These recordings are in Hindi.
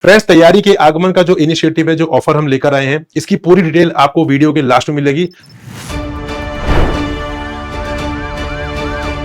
फ्रेंड्स, तैयारी के आगमन का जो इनिशिएटिव है, जो ऑफर हम लेकर आए हैं, इसकी पूरी डिटेल आपको वीडियो के लास्ट में मिलेगी।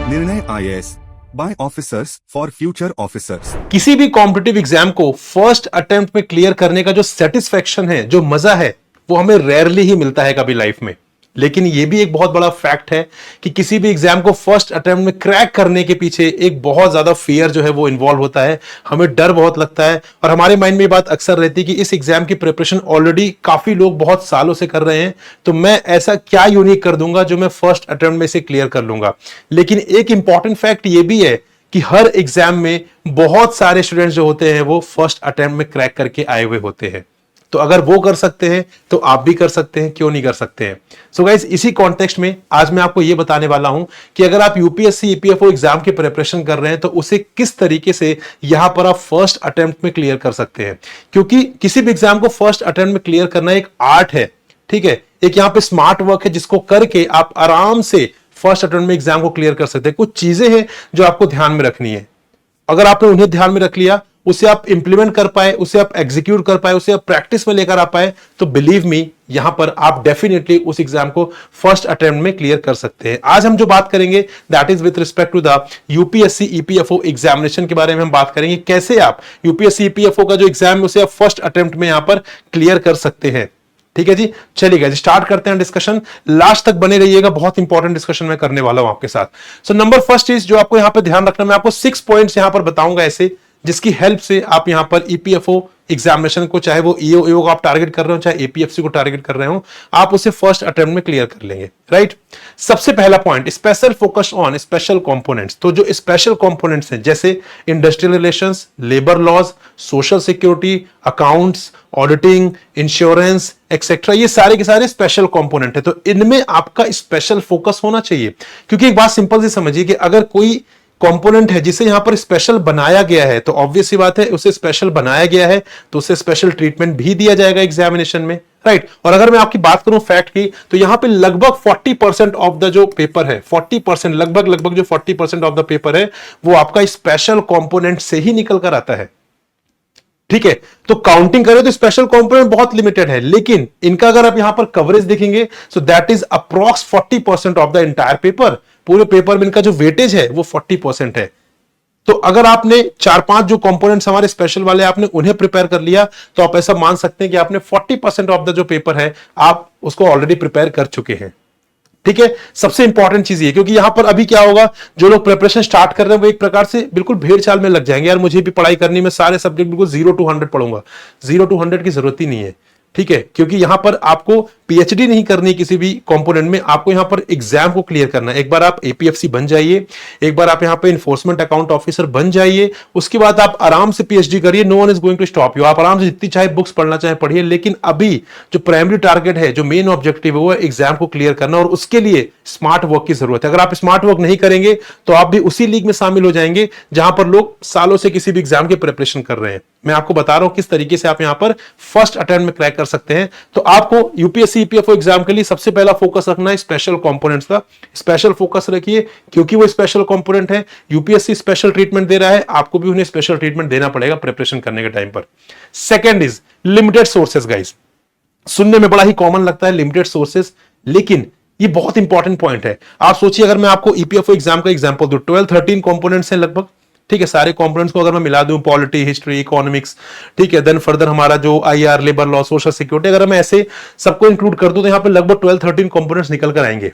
Nirnay IAS by officers for future officers. किसी भी कॉम्पिटिटिव एग्जाम को फर्स्ट अटेम्प्ट में क्लियर करने का जो सेटिस्फेक्शन है, जो मजा है, वो हमें रेयरली ही मिलता है कभी लाइफ में। लेकिन ये भी एक बहुत बड़ा फैक्ट है कि किसी भी एग्जाम को फर्स्ट अटेम्प्ट में क्रैक करने के पीछे एक बहुत ज्यादा फियर जो है वो इन्वॉल्व होता है। हमें डर बहुत लगता है और हमारे माइंड में ये बात अक्सर रहती है कि इस एग्जाम की प्रिपरेशन ऑलरेडी काफी लोग बहुत सालों से कर रहे हैं, तो मैं ऐसा क्या यूनिक कर दूंगा जो मैं फर्स्ट अटेम्प्ट में से क्लियर कर लूंगा। लेकिन एक इंपॉर्टेंट फैक्ट ये भी है कि हर एग्जाम में बहुत सारे स्टूडेंट्स जो होते हैं वो फर्स्ट अटेम्प्ट में क्रैक करके आए हुए होते हैं। तो अगर वो कर सकते हैं तो आप भी कर सकते हैं, क्यों नहीं कर सकते हैं। सो गाइस, इसी कॉन्टेक्स्ट में आज मैं आपको ये बताने वाला हूं कि अगर आप यूपीएससी ईपीएफओ एग्जाम की प्रिपरेशन कर रहे हैं तो उसे किस तरीके से यहां पर आप फर्स्ट अटेम्प्ट में क्लियर कर सकते हैं। क्योंकि किसी भी एग्जाम को फर्स्ट अटेम्प्ट में क्लियर करना एक आर्ट है, ठीक है। एक यहां पे स्मार्ट वर्क है जिसको करके आप आराम से फर्स्ट अटेम्प्ट में एग्जाम को क्लियर कर सकते हैं। कुछ चीजें हैं जो आपको ध्यान में रखनी है। अगर आपने उन्हें ध्यान में रख लिया, उसे आप इंप्लीमेंट कर पाए, उसे आप एग्जीक्यूट कर पाए, उसे आप प्रैक्टिस में लेकर आ पाए, तो बिलीव मी, यहां पर आप डेफिनेटली उस एग्जाम को फर्स्ट अटेम्प्ट में क्लियर कर सकते हैं। आज हम जो बात करेंगे that is with respect to the UPSC EPFO examination के बारे में हम बात करेंगे। कैसे आप यूपीएससी ईपीएफओ का जो एग्जाम है उसे आप फर्स्ट अटेम्प्ट में यहां पर क्लियर कर सकते हैं। ठीक है जी, चलिएगा जी, स्टार्ट करते हैं डिस्कशन। लास्ट तक बने रहिएगा, बहुत इंपॉर्टेंट डिस्कशन मैं करने वाला हूं आपके साथ। सो नंबर फर्स्ट चीज जो आपको यहां पर ध्यान रखना, मैं आपको 6 पॉइंट्स यहां पर बताऊंगा ऐसे जिसकी हेल्प से आप यहां पर ईपीएफओ एग्जामिनेशन को, चाहे वो ईओ को आप टारगेट कर रहे हो, चाहे एपीएफसी को टारगेट कर रहे हो, आप उसे फर्स्ट अटेम्प्ट में क्लियर कर लेंगे। राइट। सबसे पहला point, special focus on special components. तो जो स्पेशल कंपोनेंट्स हैं जैसे industrial relations, labour laws, social security, accounts, auditing, insurance etcetera, ये सारे के सारे स्पेशल कंपोनेंट है। तो इनमें आपका स्पेशल फोकस होना चाहिए। क्योंकि एक बात सिंपल से समझिए कि अगर कोई कंपोनेंट है जिसे यहां पर स्पेशल बनाया गया है, तो ऑब्वियस सी बात है उसे स्पेशल बनाया गया है तो उसे स्पेशल ट्रीटमेंट भी दिया जाएगा एग्जामिनेशन में। राइट। और अगर मैं आपकी बात करूं फैक्ट की, तो यहां पे लगभग 40% ऑफ द जो पेपर है, 40%, लगभग जो 40% ऑफ द पेपर है वो आपका स्पेशल कंपोनेंट से ही निकल कर आता है। ठीक है। तो काउंटिंग करें तो स्पेशल कंपोनेंट बहुत लिमिटेड है, लेकिन इनका अगर आप यहां पर कवरेज देखेंगे so that is approx 40% of the entire paper. पूरे पेपर में इनका जो वेटेज है वो 40% है। तो अगर आपने 4-5 जो कंपोनेंट्स हमारे स्पेशल वाले आपने उन्हें प्रिपेयर कर लिया, तो आप ऐसा मान सकते हैं कि आपने 40% ऑफ द जो पेपर है आप उसको ऑलरेडी प्रिपेयर कर चुके हैं। ठीक है। सबसे इंपॉर्टेंट चीज ये, क्योंकि यहां पर अभी क्या होगा, जो लोग प्रिपरेशन स्टार्ट कर रहे हैं वो एक प्रकार से बिल्कुल भेड़ चाल में लग जाएंगे। यार मुझे भी पढ़ाई करनी, मैं सारे सब्जेक्ट बिल्कुल 0 to 100 पढ़ूंगा। 0 to 100 की जरूरत ही नहीं है। ठीक है। क्योंकि यहां पर आपको पीएचडी नहीं करनी किसी भी कंपोनेंट में, आपको यहां पर एग्जाम को क्लियर करना है। एक बार आप एपीएफसी बन जाइए, एक बार आप यहां पे इन्फोर्समेंट अकाउंट ऑफिसर बन जाइए, उसके बाद आप आराम से पीएचडी करिए। No one is going to stop you. आप आराम से जितनी चाहे बुक्स पढ़ना चाहे पढ़िए, लेकिन अभी जो प्राइमरी टारगेट है, जो मेन ऑब्जेक्टिव है, वो एग्जाम को क्लियर करना, और उसके लिए स्मार्ट वर्क की जरूरत है। अगर आप स्मार्ट वर्क नहीं करेंगे तो आप भी उसी लीग में शामिल हो जाएंगे जहां पर लोग सालों से किसी भी एग्जाम की प्रिपरेशन कर रहे हैं। मैं आपको बता रहा हूं किस तरीके से आप यहां पर फर्स्ट अटेम्प्ट में क्रैक कर सकते हैं। तो आपको यूपीएससी ईपीएफओ एग्जाम के लिए सबसे पहला फोकस रखना है स्पेशल कंपोनेंट्स का। स्पेशल फोकस रखिए, क्योंकि वो स्पेशल कंपोनेंट है। यूपीएससी स्पेशल ट्रीटमेंट दे रहा है, आपको भी उन्हें स्पेशल ट्रीटमेंट देना पड़ेगा प्रिपरेशन करने के टाइम पर। Second is limited sources. Guys, सुनने में बड़ा ही कॉमन लगता है लिमिटेड सोर्सेज, लेकिन ये बहुत इंपॉर्टेंट पॉइंट है। आप सोचिए, अगर मैं आपको ईपीएफओ एग्जाम का एग्जांपल दूं, 12-13 कंपोनेंट्स हैं लगभग। ठीक है। सारे कंपोनेंट्स को अगर मैं मिला दूं, पॉलिटी, हिस्ट्री, इकोनॉमिक्स, ठीक है, देन फर्दर हमारा जो IR, labour law, social security, अगर मैं ऐसे सबको इंक्लूड कर दूं तो यहां पे लगभग 12-13 कंपोनेंट्स निकल कर आएंगे।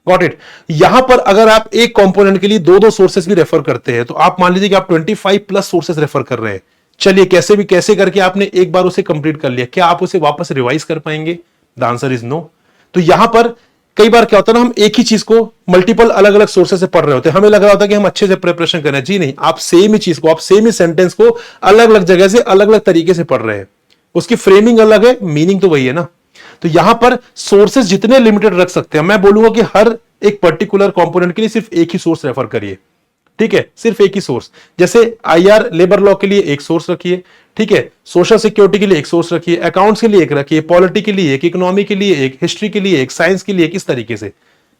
Got it. यहां पर अगर आप एक कंपोनेंट के लिए 2-2 सोर्सेज भी रेफर करते हैं, तो आप मान लीजिए कि आप 25+ सोर्सेज रेफर कर रहे हैं। चलिए, कैसे करके आपने एक बार उसे कंप्लीट कर लिया, क्या आप उसे वापस रिवाइज कर पाएंगे? The answer is no. तो यहां पर कई बार क्या होता है ना, हम एक ही चीज को मल्टीपल अलग अलग सोर्सेज से पढ़ रहे होते हैं। हमें लग रहा होता है कि हम अच्छे से प्रिपरेशन कर रहे हैं। जी नहीं, आप सेम ही चीज को, आप सेम ही सेंटेंस को अलग अलग जगह से अलग अलग तरीके से पढ़ रहे हैं। उसकी फ्रेमिंग अलग है, मीनिंग तो वही है ना। तो यहां पर सोर्सेज जितने लिमिटेड रख सकते हैं, मैं बोलूंगा कि हर एक पर्टिकुलर कंपोनेंट के लिए सिर्फ एक ही सोर्स रेफर करिए। ठीक है। सिर्फ एक ही सोर्स। जैसे आईआर, लेबर लॉ के लिए एक सोर्स रखिए। ठीक है। सोशल सिक्योरिटी के लिए एक सोर्स रखिए, अकाउंट्स के लिए एक रखिए, पॉलिटी के लिए एक, इकोनॉमी के लिए एक, हिस्ट्री के लिए एक, साइंस के लिए एक, इस तरीके से।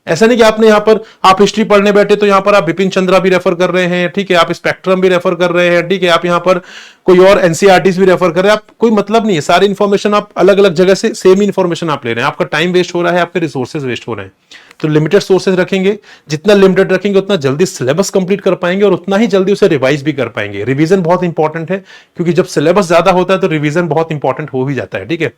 ऐसा नहीं कि आपने यहां पर आप हिस्ट्री पढ़ने बैठे तो यहां पर आप बिपिन चंद्रा भी रेफर कर रहे हैं, ठीक है, आप स्पेक्ट्रम भी रेफर कर रहे हैं, ठीक है, आप यहां पर कोई और एनसीईआरटीज भी रेफर कर रहे हैं, आप कोई मतलब नहीं है, सारी इंफॉर्मेशन आप अलग अलग जगह से सेम इंफॉर्मेशन आप ले रहे हैं, आपका टाइम वेस्ट हो रहा है, आपके रिसोर्सेज वेस्ट हो रहे हैं। तो लिमिटेड सोर्सेज रखेंगे, जितना लिमिटेड रखेंगे उतना जल्दी सिलेबस कंप्लीट कर पाएंगे और उतना ही जल्दी उसे रिवाइज भी कर पाएंगे। रिवीजन बहुत इंपॉर्टेंट है, क्योंकि जब सिलेबस ज्यादा होता है तो रिवीजन बहुत इंपॉर्टेंट हो ही जाता है, ठीक है।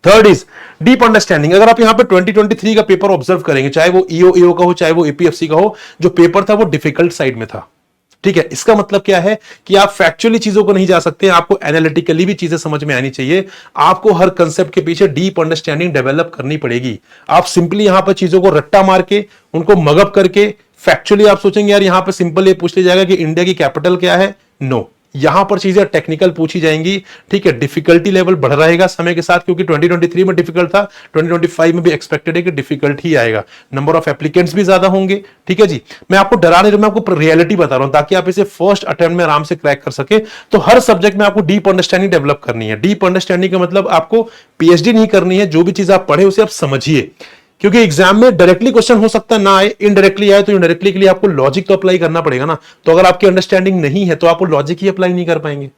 Third is deep understanding. अगर आप यहां पे 2023 का पेपर ऑब्जर्व करेंगे, चाहे वो ईओ का हो चाहे वो एपीएफसी का हो, जो पेपर था वो डिफिकल्ट साइड में था, ठीक है। इसका मतलब क्या है कि आप फैक्चुअली चीजों को नहीं जा सकते, आपको एनालिटिकली भी चीजें समझ में आनी चाहिए, आपको हर कंसेप्ट के पीछे डीप अंडरस्टैंडिंग डेवलप करनी पड़ेगी। आप सिंपली यहां पर चीजों को रट्टा मार के उनको मगअप करके फैक्चुअली आप सोचेंगे यार यहां पर सिंपल ये पूछ लिया जाएगा कि इंडिया की कैपिटल क्या है, नो, यहां पर चीजें टेक्निकल पूछी जाएंगी, ठीक है। डिफिकल्टी लेवल बढ़ रहेगा समय के साथ, क्योंकि 2023 में डिफिकल्ट था, 2025 में भी एक्सपेक्टेड है कि डिफिकल्ट ही आएगा, नंबर ऑफ एप्लीकेंट्स भी ज्यादा होंगे, ठीक है जी। मैं आपको डरा नहीं रहा, मैं आपको रियलिटी बता रहा हूं ताकि आप इसे फर्स्ट अटेम्प्ट में आराम से क्रैक कर सके। तो हर सब्जेक्ट में आपको डीप अंडरस्टैंडिंग डेवलप करनी है। डीप अंडरस्टैंडिंग का मतलब आपको पीएचडी नहीं करनी है, जो भी चीज आप पढ़े उसे आप समझिए, क्योंकि एग्जाम में डायरेक्टली क्वेश्चन हो सकता है ना आए, इनडायरेक्टली आए, तो इनडायरेक्टली के लिए आपको लॉजिक तो अप्लाई करना पड़ेगा ना। तो अगर आपकी अंडरस्टैंडिंग नहीं है तो आप लॉजिक ही अप्लाई नहीं कर पाएंगे,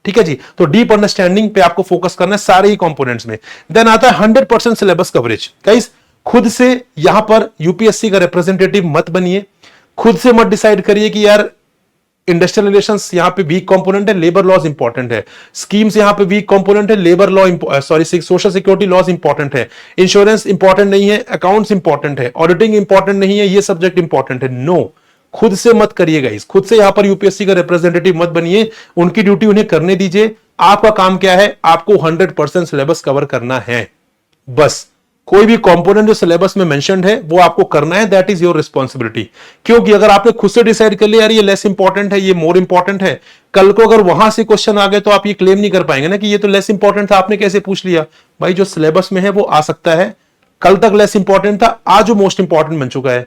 ठीक है जी। तो डीप अंडरस्टैंडिंग पे आपको फोकस करना है सारे ही कंपोनेंट्स में। देन आता है 100% सिलेबस कवरेज। गाइस खुद से यहां पर यूपीएससी का रिप्रेजेंटेटिव मत बनिए, खुद से मत डिसाइड करिए कि यार इंडस्ट्रियल रिलेशंस यहां पे वीक कंपोनेंट है, लेबर लॉज इंपॉर्टेंट है, स्कीम्स यहां पे वीक कंपोनेंट है, labour law social security laws important है, इंश्योरेंस इंपॉर्टेंट नहीं है, अकाउंट्स इंपॉर्टेंट है, ऑडिटिंग इंपॉर्टेंट नहीं है, ये सब्जेक्ट इंपॉर्टेंट है। नो, खुद से मत करिएगा, इस खुद से यहां पर यूपीएससी का रिप्रेजेंटेटिव मत बनिए, उनकी ड्यूटी उन्हें करने दीजिए। आपका काम क्या है, आपको 100% सिलेबस कवर करना है, बस। कोई भी कंपोनेंट जो सिलेबस में मेंशन्ड है वो आपको करना है, दैट इज योर रिस्पॉन्सिबिलिटी। क्योंकि अगर आपने खुद से डिसाइड कर लिया यार ये लेस इंपॉर्टेंट है, ये मोर इंपॉर्टेंट है, कल को अगर वहां से क्वेश्चन आ गए तो आप ये क्लेम नहीं कर पाएंगे ना कि ये तो लेस इंपॉर्टेंट था, आपने कैसे पूछ लिया। भाई जो सिलेबस में है वो आ सकता है, कल तक लेस इंपॉर्टेंट था, आज वो मोस्ट इंपॉर्टेंट बन चुका है,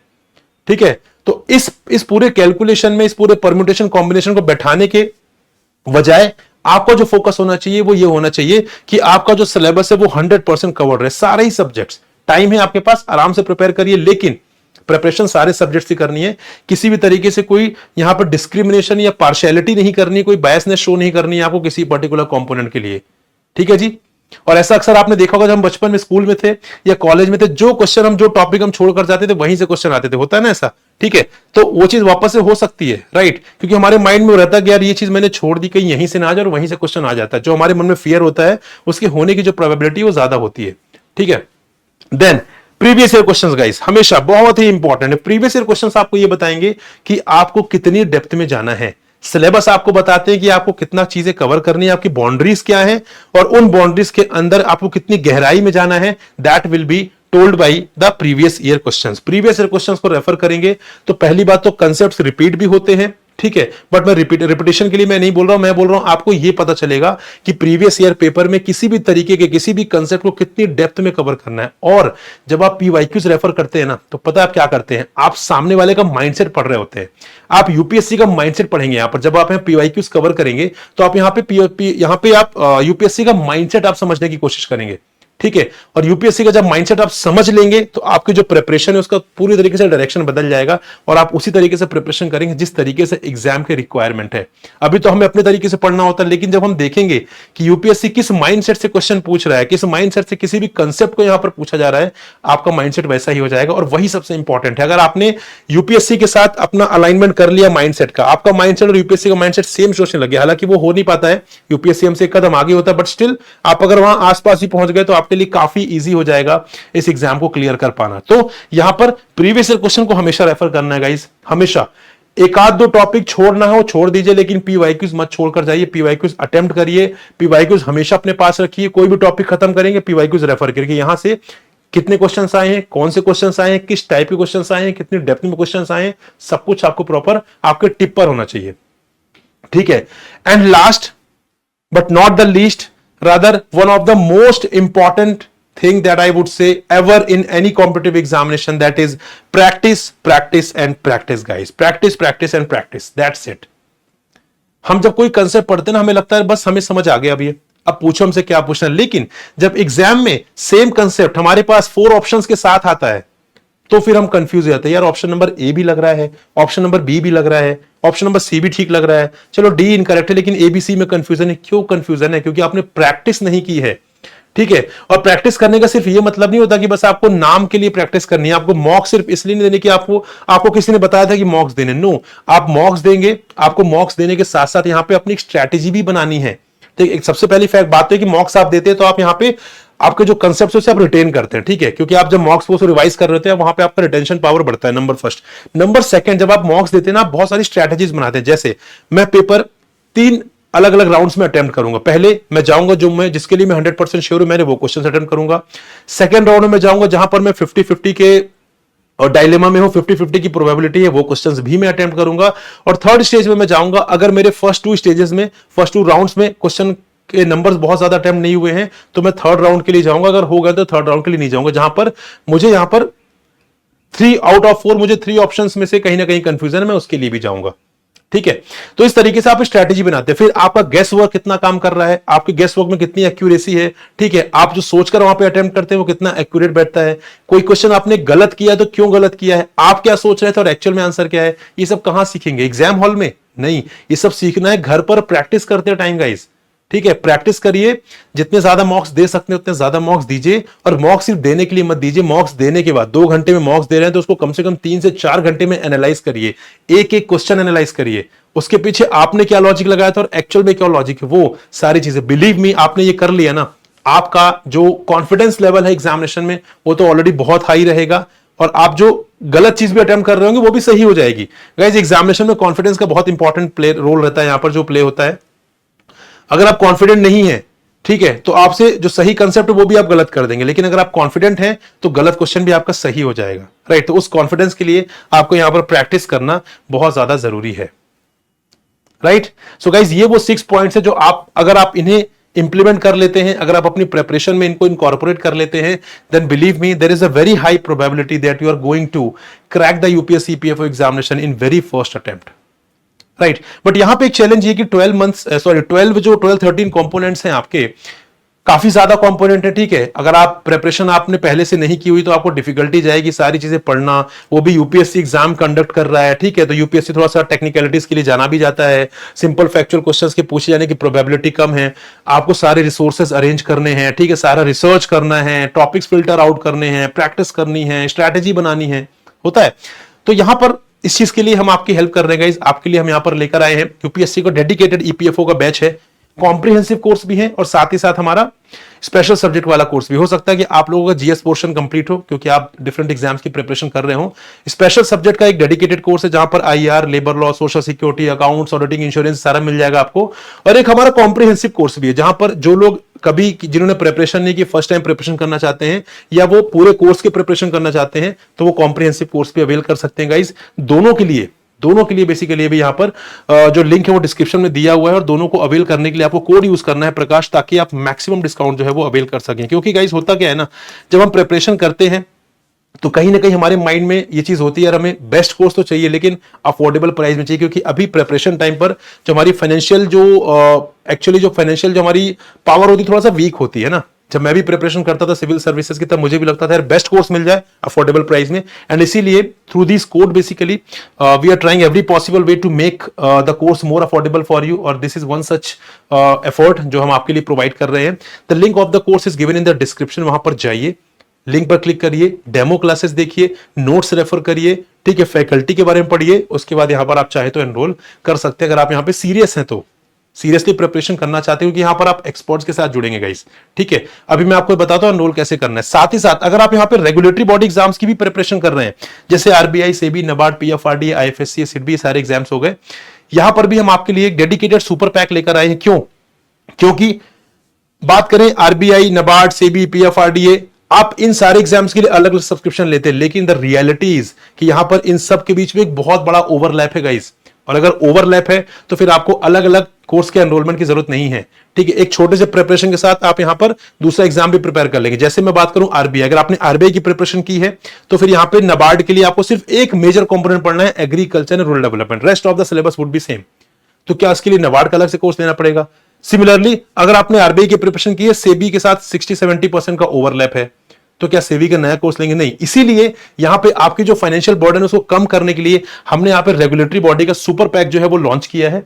ठीक है। तो इस पूरे कैलकुलेशन में, इस पूरे परम्यूटेशन कॉम्बिनेशन को बैठाने के बजाय आपका जो फोकस होना चाहिए वो ये होना चाहिए कि आपका जो सिलेबस है वो 100% कवर्ड रहे, सारे ही सब्जेक्ट्स। टाइम है आपके पास, आराम से प्रिपेयर करिए, लेकिन प्रिपरेशन सारे सब्जेक्ट्स की करनी है। किसी भी तरीके से कोई यहां पर डिस्क्रिमिनेशन या पार्शियलिटी नहीं करनी, कोई बायसनेस शो नहीं करनी है आपको किसी पर्टिकुलर कंपोनेंट के लिए, ठीक है जी। और ऐसा अक्सर आपने देखा होगा जब हम बचपन में स्कूल में थे या कॉलेज में थे, जो क्वेश्चन हम, जो टॉपिक हम छोड़कर जाते थे वहीं से क्वेश्चन आते थे, होता है ना ऐसा, ठीक है। तो वो चीज वापस से हो सकती है, राइट, क्योंकि हमारे माइंड में रहता है कि यार ये चीज मैंने छोड़ दी, कहीं यहीं से ना आ जाए, और वहीं से क्वेश्चन आ जाता है। जो हमारे मन में फियर होता है उसके होने की जो प्रोबेबिलिटी वो ज्यादा होती है, ठीक है। Then previous year questions guys हमेशा बहुत ही इंपॉर्टेंट है। प्रीवियस ईयर क्वेश्चंस आपको ये बताएंगे कि आपको कितनी डेप्थ में जाना है। सिलेबस आपको बताते हैं कि आपको कितना चीजें कवर करनी है, आपकी बाउंड्रीज क्या है, और उन बाउंड्रीज के अंदर आपको कितनी गहराई में जाना है, that will be told by the previous year questions. Previous year questions को रेफर करेंगे तो पहली बात तो कंसेप्ट्स रिपीट भी होते हैं, ठीक है, बट मैं रिपीटेशन के लिए मैं नहीं बोल रहा हूं, मैं बोल रहा हूं आपको यह पता चलेगा कि प्रीवियस ईयर पेपर में किसी भी तरीके के किसी भी कंसेप्ट को कितनी डेप्थ में कवर करना है। और जब आप पीवाईक्यूज रेफर करते हैं ना, तो पता है आप क्या करते हैं, आप सामने वाले का माइंडसेट पढ़ रहे होते हैं। आप यूपीएससी का माइंडसेट पढ़ेंगे यहां पर, जब आप पीवाईक्यूज कवर करेंगे तो आप यहां पे आप यूपीएससी का माइंडसेट आप समझने की कोशिश करेंगे, ठीक है। और यूपीएससी का जब माइंडसेट आप समझ लेंगे तो आपकी जो प्रिपरेशन है उसका पूरी तरीके से डायरेक्शन बदल जाएगा, और आप उसी तरीके से प्रिपरेशन करेंगे जिस तरीके से एग्जाम के रिक्वायरमेंट है। अभी तो हमें अपने तरीके से पढ़ना होता है, लेकिन जब हम देखेंगे कि यूपीएससी किस माइंडसेट से क्वेश्चन पूछ रहा है, किस माइंडसेट से किसी भी कंसेप्ट को यहां पर पूछा जा रहा है, आपका माइंडसेट वैसा ही हो जाएगा। और वही सबसे इंपॉर्टेंट है। अगर आपने यूपीएससी के साथ अपना अलाइनमेंट कर लिया माइंडसेट का, आपका माइंडसेट और यूपीएससी का माइंडसेट सेम सोचने लगे, हालांकि वो हो नहीं पाता है, यूपीएससी हमसे एक कदम आगे होता है, बट स्टिल आप अगर वहां आसपास ही पहुंच गए तो आपके लिए काफी इजी हो जाएगा इस एग्जाम को क्लियर कर पाना। तो यहां पर प्रीवियस ईयर क्वेश्चन को हमेशा रेफर करना है गाइस, हमेशा। एक आध दो टॉपिक छोड़ना है वो छोड़ दीजिए, लेकिन पीवाईक्यूज मत छोड़कर जाइए, पीवाईक्यूज अटेम्प्ट करिए, पीवाईक्यूज हमेशा अपने पास रखिए। कोई भी टॉपिक खत्म करेंगे पीवाईक्यूज रेफर करिए, यहां से कितने क्वेश्चंस आए हैं, कौन से क्वेश्चंस आए हैं, किस टाइप के क्वेश्चंस आए हैं, कितनी डेप्थ में क्वेश्चंस आए हैं, सब कुछ आपको प्रॉपर आपके टिप पर होना चाहिए, ठीक है। And last but not the least, rather one of the most important thing that I would say ever in any competitive examination, that is practice, practice and practice guys, practice, practice and practice, that's it। हम जब कोई कंसेप्ट पढ़ते हैं ना, हमें लगता है बस हमें समझ आ गया अभी, अब पूछो हमसे क्या पूछना है, लेकिन जब एग्जाम में सेम कंसेप्ट हमारे पास 4 ऑप्शंस के साथ आता है, तो फिर हम कंफ्यूज हो जाते हैं, यार ऑप्शन नंबर ए भी लग रहा है, ऑप्शन नंबर बी भी लग रहा है, ऑप्शन नंबर सी भी ठीक लग रहा है, चलो डी इनकरेक्ट है, लेकिन ए बी सी में कंफ्यूजन है। क्यों कंफ्यूजन है? क्योंकि आपने प्रैक्टिस नहीं की है। ठीक है, और प्रैक्टिस करने का सिर्फ ये मतलब नहीं होता कि बस आपको नाम के लिए प्रैक्टिस करनी है। आपको मॉक्स सिर्फ इसलिए नहीं देने कि आपको किसी ने बताया था कि मॉक्स देने, नो, आप मॉक्स देंगे, आपको मॉक्स देने के साथ साथ यहां पे अपनी एक स्ट्रैटेजी भी बनानी है। तो एक सबसे पहली फैक्ट बात है कि मॉक्स आप देते हैं तो आप यहां पे आपके जो कंसेप्ट उसे आप रिटेन करते हैं। ठीक है, क्योंकि आप जब मॉक्स को रिवाइज कर रहे होते हैं वहां पे आपका रिटेंशन पावर बढ़ता है, नंबर फर्स्ट। नंबर सेकंड, जब आप मॉक्स देते हैं ना, आप बहुत सारी स्ट्रैटेजीज बनाते हैं। जैसे मैं पेपर 3 अलग अलग राउंड्स में अटेम्प्ट करूंगा। पहले मैं जाऊंगा जो मैं जिसके लिए मैं 100% श्योर हूं, मैंने वो क्वेश्चन अटेम्प्ट करूंगा। सेकंड राउंड में जाऊंगा जहां पर मैं 50-50 के और डायलेमा में हूं, 50-50 की प्रोबेबिलिटी है, वो क्वेश्चंस भी मैं अटेम्प्ट करूंगा। और थर्ड स्टेज में मैं जाऊंगा अगर मेरे फर्स्ट 2 स्टेजेस में, फर्स्ट 2 राउंड्स में क्वेश्चन के नंबर्स बहुत ज्यादा अटेम्प्ट नहीं हुए हैं तो मैं थर्ड राउंड के लिए जाऊंगा। अगर हो गया तो थर्ड राउंड के लिए नहीं जाऊंगा, जहां पर मुझे यहां पर 3 आउट ऑफ 4 मुझे 3 ऑप्शंस में से कहीं ना कहीं कंफ्यूजन है, मैं उसके लिए भी जाऊंगा। ठीक है, तो इस तरीके से आप स्ट्रैटेजी बनाते हैं। फिर आपका गेस वर्क कितना काम कर रहा है, आपके गेस वर्क में कितनी एक्यूरेसी है। ठीक है, आप जो सोचकर वहां पे अटेम्प्ट करते हैं वो कितना एक्यूरेट बैठता है। कोई क्वेश्चन आपने गलत किया तो क्यों गलत किया है, आप क्या सोच रहे थे और एक्चुअल में आंसर क्या है। ये सब कहां सीखेंगे? एग्जाम हॉल में नहीं, ये सब सीखना है घर पर प्रैक्टिस करते टाइम गाइस। ठीक है, प्रैक्टिस करिए, जितने ज्यादा मॉक्स दे सकते हैं उतने ज्यादा मॉक्स दीजिए। और मॉक्स सिर्फ देने के लिए मत दीजिए, मॉक्स देने के बाद 2 घंटे में मॉक्स दे रहे हैं तो उसको कम से कम 3 से 4 घंटे में एनालाइज करिए, एक एक क्वेश्चन एनालाइज करिए, उसके पीछे आपने क्या लॉजिक लगाया था और एक्चुअल में क्या लॉजिक है, वो सारी चीजें। बिलीव मी, आपने ये कर लिया ना, आपका जो कॉन्फिडेंस लेवल है एग्जामिनेशन में वो तो ऑलरेडी बहुत हाई रहेगा, और आप जो गलत चीज भी अटेम्प्ट कर रहे होंगे वो भी सही हो जाएगी। गाइस, एग्जामिनेशन में कॉन्फिडेंस का बहुत इंपॉर्टेंट रोल रहता है, यहां पर जो प्ले होता है। अगर आप कॉन्फिडेंट नहीं है, ठीक है, तो आपसे जो सही कंसेप्ट है वो भी आप गलत कर देंगे, लेकिन अगर आप कॉन्फिडेंट हैं तो गलत क्वेश्चन भी आपका सही हो जाएगा। राइट, तो उस कॉन्फिडेंस के लिए आपको यहां पर प्रैक्टिस करना बहुत ज्यादा जरूरी है। राइट, सो गाइज, ये वो 6 पॉइंट्स है जो अगर आप इन्हें इंप्लीमेंट कर लेते हैं, अगर आप अपनी प्रिपरेशन में इनको इनकॉर्पोरेट कर लेते हैं, then believe me, there is a very high probability that you are going to crack the UPSC EPFO examination in very first attempt. Right, but यहां पे एक चैलेंज ये कि 12-13 कंपोनेंट्स हैं आपके, काफी ज्यादा कंपोनेंट है। ठीक है, अगर आप प्रिपरेशन आपने पहले से नहीं की हुई तो आपको डिफिकल्टी जाएगी सारी चीजें पढ़ना, वो भी यूपीएससी एग्जाम कंडक्ट कर रहा है। ठीक है, तो यूपीएससी थोड़ा सा टेक्निकलिटीज के लिए जाना भी जाता है, सिंपल फैक्चुअल क्वेश्चंस के पूछे जाने की प्रोबेबिलिटी कम है, आपको सारे रिसोर्सेज अरेंज करने हैं। ठीक है, सारा रिसर्च करना है, टॉपिक्स फिल्टर आउट करने हैं, प्रैक्टिस करनी है, स्ट्रैटेजी बनानी है, होता है। तो यहां पर इस चीज के लिए हम आपकी हेल्प कर रहे हैं गाइस, आपके लिए हम यहां पर लेकर आए हैं यूपीएससी को डेडिकेटेड ईपीएफओ का बैच है, कॉम्प्रिहेंसिव कोर्स भी है और साथ ही साथ हमारा स्पेशल सब्जेक्ट वाला कोर्स भी। हो सकता है कि आप लोगों का जीएस पोर्शन कंप्लीट हो क्योंकि आप डिफरेंट एग्जाम्स की प्रिपरेशन कर रहे हो। स्पेशल सब्जेक्ट का एक डेडिकेटेड कोर्स है जहां पर IR, labour law, social security, accounts, auditing, insurance सारा मिल जाएगा आपको। और एक हमारा कॉम्प्रिहेंसिव कोर्स भी है जहां पर जो लोग कभी जिन्होंने प्रिपरेशन नहीं की, फर्स्ट टाइम प्रिपरेशन करना चाहते हैं या वो पूरे कोर्स के प्रिपरेशन करना चाहते हैं तो वो कॉम्प्रिहेंसिव कोर्स भी अवेल कर सकते हैं गाइस। दोनों के लिए बेसिकली भी यहां पर जो लिंक है वो डिस्क्रिप्शन में दिया हुआ है, और दोनों को अवेल करने के लिए आपको कोड यूज करना है प्रकाश, ताकि आप मैक्सिमम डिस्काउंट जो है वो अवेल कर सकें। क्योंकि गाइस होता क्या है ना, जब हम प्रिपरेशन करते हैं तो कहीं ना कहीं हमारे माइंड में ये चीज होती है, यार हमें बेस्ट कोर्स तो चाहिए लेकिन अफोर्डेबल प्राइस में चाहिए। क्योंकि अभी प्रिपरेशन टाइम पर जो हमारी फाइनेंशियल जो फाइनेंशियल जो हमारी पावर होती है थोड़ा सा वीक होती है ना। जब मैं भी प्रिपरेशन करता था सिविल सर्विसेज की, तब मुझे भी लगता था यार बेस्ट कोर्स मिल जाए अफोर्डेबल प्राइस में, एंड इसीलिए through this code basically we are trying every possible way to make the course more affordable for you, और this is one such effort जो हम आपके लिए प्रोवाइड कर रहे हैं। The link of the course is given in the description, वहां पर जाइए, लिंक पर क्लिक करिए, डेमो क्लासेस देखिए, नोट्स रेफर करिए। ठीक है, फैकल्टी के बारे में पढ़िए, उसके बाद यहां पर आप चाहे तो एनरोल कर सकते हैं अगर आप यहां पे सीरियस हैं तो, सीरियसली प्रिपरेशन करना चाहते हो कि यहां पर आप एक्सपर्ट्स के साथ जुड़ेंगे गाइस। ठीक है, अभी मैं आपको बताता हूं एनरोल कैसे करना है। साथ ही साथ अगर आप यहां पे रेगुलेटरी बॉडी एग्जाम्स की भी प्रिपरेशन कर रहे हैं, जैसे आरबीआई, सेबी, नबार्ड, पीएफआरडी, आईएफएससी, सिडबी, सारे एग्जाम्स हो गए, यहां पर भी हम आपके लिए एक डेडिकेटेड सुपर पैक लेकर आए हैं। क्यों? क्योंकि बात करें आरबीआई, नबार्ड, सेबी, पीएफआरडीए, आप इन सारे एग्जाम्स के लिए अलग अलग सब्सक्रिप्शन लेते हैं, लेकिन द रियलिटी इज कि यहां पर इन सब के बीच में एक बहुत बड़ा ओवरलैप है गाइस। और अगर ओवरलैप है तो फिर आपको अलग अलग कोर्स के एनरोलमेंट की जरूरत नहीं है। ठीक है, एक छोटे से प्रिपरेशन के साथ आप यहां पर दूसरा एग्जाम भी प्रिपेयर कर लेंगे। जैसे मैं बात करूं आरबीआई, अगर आपने आरबीआई की प्रिपरेशन की है तो फिर यहां पे नबार्ड के लिए आपको सिर्फ एक मेजर कंपोनेंट पढ़ना है, agriculture and rural development, rest of the syllabus would be same. तो क्या इसके लिए नबार्ड का अलग से कोर्स लेना पड़ेगा? सिमिलरली अगर आपने आरबीआई की प्रिपरेशन की है, सेबी के साथ 60-70% का ओवरलैप है, तो क्या सेबी का नया कोर्स लेंगे? नहीं। इसीलिए यहां पे आपकी जो फाइनेंशियल बर्डन है उसको कम करने के लिए हमने यहां पे रेगुलेटरी बॉडी का सुपर पैक जो है वो लॉन्च किया है।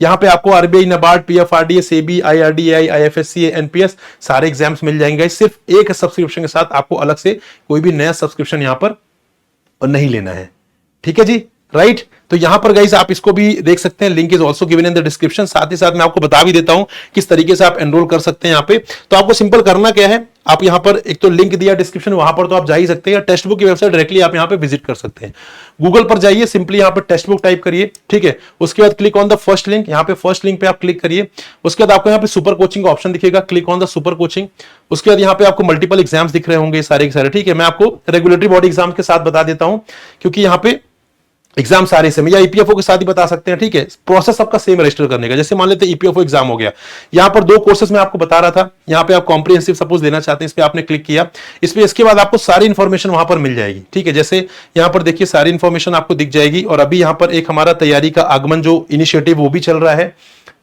यहां पे आपको RBI, NABARD, PFRDA, SEBI, IRDI, IFSC, NPS सारे एग्जाम्स मिल जाएंगे। सिर्फ एक सब्सक्रिप्शन के साथ आपको अलग से कोई भी नया सब्सक्रिप्शन यहां पर नहीं लेना है। ठीक है जी, राइट। तो यहां पर गाइस आप इसको भी देख सकते हैं, link is also given in the description. साथ ही साथ मैं आपको बता भी देता हूं किस तरीके से आप एनरोल कर सकते हैं यहां पे। तो आपको सिंपल करना क्या है, आप यहां पर एक तो लिंक दिया डिस्क्रिप्शन, वहां पर तो आप जा ही सकते हैं। टेक्स्ट बुक की वेबसाइट डायरेक्टली आप यहां पे विजिट कर सकते हैं। गूगल पर जाइए, सिंपली यहां पर टेक्स्ट बुक टाइप करिए, ठीक है। उसके बाद click on the first link, यहां पे फर्स्ट लिंक पे आप क्लिक करिए। उसके बाद आपको यहां पे सुपर कोचिंग का ऑप्शन दिखेगा, click on the super coaching. उसके बाद यहां पे आपको मल्टीपल एग्जाम्स दिख रहे होंगे सारे के सारे, ठीक है। मैं आपको रेगुलेटरी बॉडी एग्जाम के साथ बता देता हूं, क्योंकि यहां पे एग्जाम सारे सेम, या ईपीएफओ के साथ ही बता सकते हैं, ठीक है। प्रोसेस सबका सेम रजिस्टर करने का। जैसे मान लेते हैं ईपीएफओ एग्जाम हो गया, यहां पर 2 कोर्सेज में आपको बता रहा था। यहां पे आप कॉम्प्रिहेंसिव सपोज लेना चाहते हैं, इस पे आपने क्लिक किया, इस पे इसके बाद आपको सारी इंफॉर्मेशन वहां पर मिल जाएगी, ठीक है। जैसे यहां पर देखिए सारी इंफॉर्मेशन आपको दिख जाएगी। और अभी यहां पर एक हमारा तैयारी का आगमन जो इनिशिएटिव वो भी चल रहा है,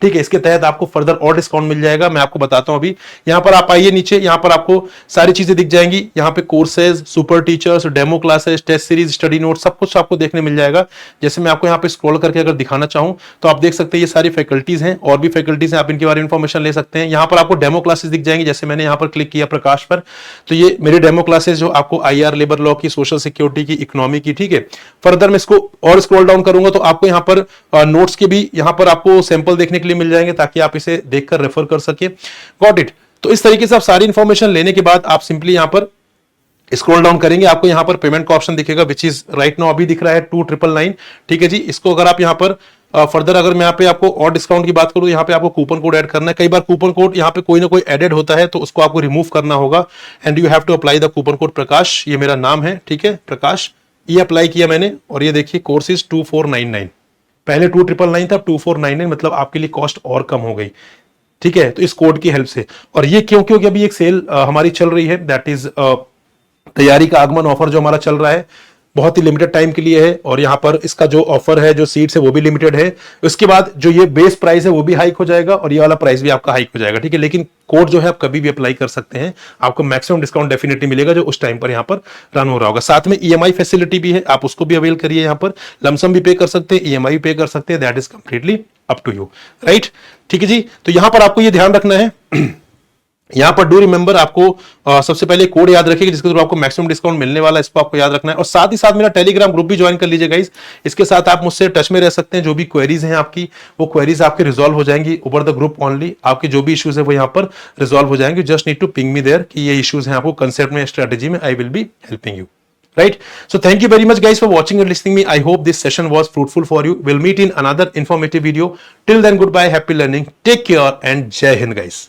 ठीक है। इसके तहत आपको फर्दर और डिस्काउंट मिल जाएगा, मैं आपको बताता हूं अभी। यहां पर आप आइए नीचे, यहां पर आपको सारी चीजें दिख जाएंगी। यहां पे courses, super teachers, demo classes, test series, study note, सब कुछ आपको देखने मिल जाएगा। जैसे मैं आपको यहां पे स्क्रॉल करके अगर दिखाना चाहूं तो आप देख सकते हैं ये सारी फैकल्टीज हैं, और भी फैकल्टीज हैं, आप इनके बारे में इंफॉर्मेशन ले सकते हैं। यहां पर आपको डेमो क्लासेस दिख जाएंगी। जैसे मैंने यहां पर क्लिक किया प्रकाश पर, तो ये मेरे डेमो क्लासेस जो आपको आईआर, लेबर लॉ की, सोशल सिक्योरिटी की, इकोनॉमी की, ठीक है। फर्दर मैं इसको और स्क्रॉल डाउन करूंगा तो आपको यहां पर नोट्स के भी यहां पर आपको सैंपल देखने के लिए मिल जाएंगे, ताकि आप इसे देखकर रेफर कर सके। Got it. तो इस तरीके से आप सारी इंफॉर्मेशन लेने के बाद आप सिंपली यहां पर स्क्रॉल डाउन करेंगे, आपको यहां पर पेमेंट का ऑप्शन दिखेगा, विच इज राइट नाउ अभी दिख रहा है 2999, ठीक है जी। इसको अगर आप यहां पर फर्दर अगर मैं यहां पे आपको और डिस्काउंट की बात करूं, यहां पे आपको कूपन कोड ऐड करना है। कई बार कूपन कोड यहां पे कोई ना कोई एडेड होता है, तो उसको आपको रिमूव करना होगा, and you have to apply the coupon code Prakash. ये मेरा नाम है, ठीक है, प्रकाश। ये अप्लाई किया मैंने, और ये देखिए कोर्स इज 2499, पहले 2999 था, 2499, मतलब आपके लिए कॉस्ट और कम हो गई, ठीक है। तो इस कोड की हेल्प से, और ये क्यों, क्योंकि अभी एक सेल हमारी चल रही है, दैट इज तैयारी का आगमन ऑफर जो हमारा चल रहा है, बहुत ही लिमिटेड टाइम के लिए है। और यहां पर इसका जो ऑफर है, जो सीट्स है, वो भी लिमिटेड है। उसके बाद जो ये बेस प्राइस है वो भी हाइक हो जाएगा, और ये वाला प्राइस भी आपका हाइक हो जाएगा, ठीक है। लेकिन कोड जो है आप कभी भी अप्लाई कर सकते हैं, आपको मैक्सिमम डिस्काउंट डेफिनेटली मिलेगा जो उस टाइम पर यहां पर रन हो रहा होगा। साथ में ईएमआई फैसिलिटी भी है, आप उसको भी अवेल करिए। यहां पर लमसम भी पे कर सकते हैं, ईएमआई पे कर सकते हैं, that is completely up to you, right, ठीक है जी। तो यहां पर आपको ये ध्यान रखना है, यहां पर डू रिमेंबर, आपको सबसे पहले कोड याद रखिएगा जिसके थ्रू आपको मैक्सिमम डिस्काउंट मिलने वाला है, इसको आपको याद रखना है। और साथ ही साथ मेरा टेलीग्राम ग्रुप भी ज्वाइन कर लीजिए गाइस। इसके साथ आप मुझसे टच में रह सकते हैं, जो भी क्वेरीज हैं आपकी, वो क्वेरीज आपके रिजॉल्व हो जाएंगी ओवर द ग्रुप ओनली। आपके जो भी इश्यूज है वो यहां पर रिजॉल्व हो जाएंगे। Just need to ping me there कि ये इश्यूज हैं आपको कंसेप्ट में, स्ट्रेटेजी में, I will be helping you, right? So thank you very much guys for watching and listening me. I hope this session was fruitful for you. We'll meet in another informative video. Till then, goodbye, happy learning, take care, and Jai Hind guys.